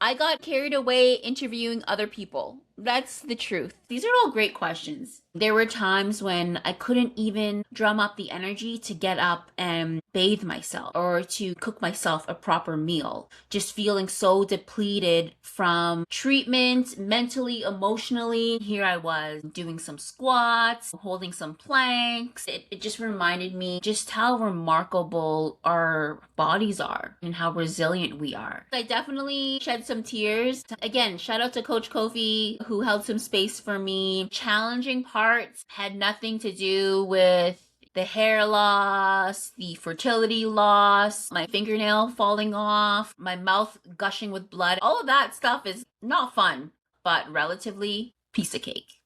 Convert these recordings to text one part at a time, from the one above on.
I got carried away interviewing other people. That's the truth. These are all great questions. There were times when I couldn't even drum up the energy to get up and bathe myself or to cook myself a proper meal. Just feeling so depleted from treatment, mentally, emotionally. Here I was doing some squats, holding some planks. It just reminded me just how remarkable our bodies are and how resilient we are. I definitely shed some tears. Again, shout out to Coach Kofi who held some space for me. Challenging parts had nothing to do with the hair loss, the fertility loss, my fingernail falling off, my mouth gushing with blood. All of that stuff is not fun, but relatively piece of cake.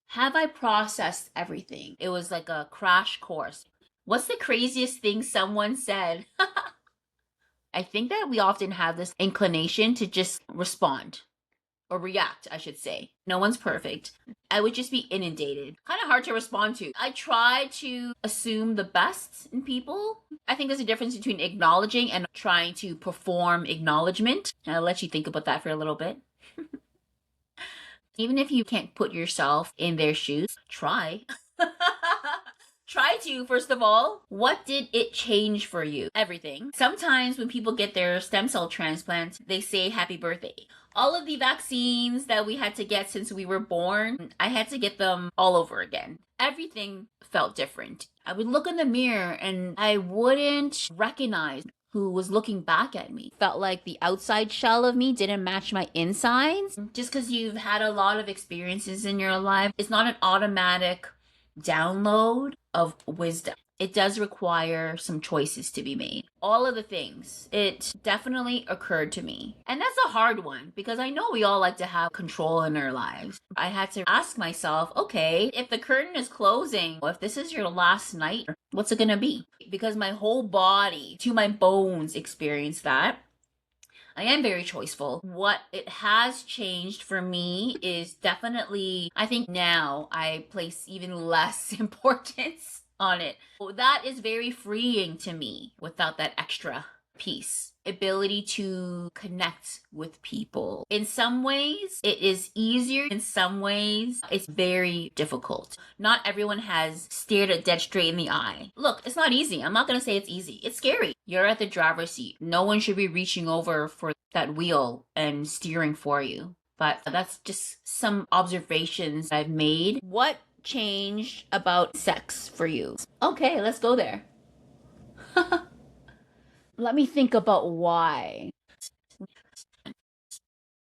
Have I processed everything? It was like a crash course. What's the craziest thing someone said? I think that we often have this inclination to just respond or react, I should say. No one's perfect. I would just be inundated. Kind of hard to respond to. I try to assume the best in people. I think there's a difference between acknowledging and trying to perform acknowledgement. I'll let you think about that for a little bit. Even if you can't put yourself in their shoes, try. Try to, first of all. What did it change for you? Everything. Sometimes when people get their stem cell transplants, they say happy birthday. All of the vaccines that we had to get since we were born, I had to get them all over again. Everything felt different. I would look in the mirror and I wouldn't recognize who was looking back at me. Felt like the outside shell of me didn't match my insides. Just because you've had a lot of experiences in your life, it's not an automatic download of wisdom. It does require some choices to be made. All of the things, it definitely occurred to me. And that's a hard one because I know we all like to have control in our lives. I had to ask myself, okay, if the curtain is closing, if this is your last night, what's it gonna be? Because my whole body, to my bones, experienced that. I am very choiceful. What it has changed for me is definitely, I think now I place even less importance on it. That is very freeing to me without that extra piece. Ability to connect with people. In some ways, it is easier. In some ways, it's very difficult. Not everyone has stared it dead straight in the eye. Look, it's not easy. I'm not going to say it's easy. It's scary. You're at the driver's seat. No one should be reaching over for that wheel and steering for you. But that's just some observations I've made. What changed about sex for you? Okay, let's go there. Let me think about why.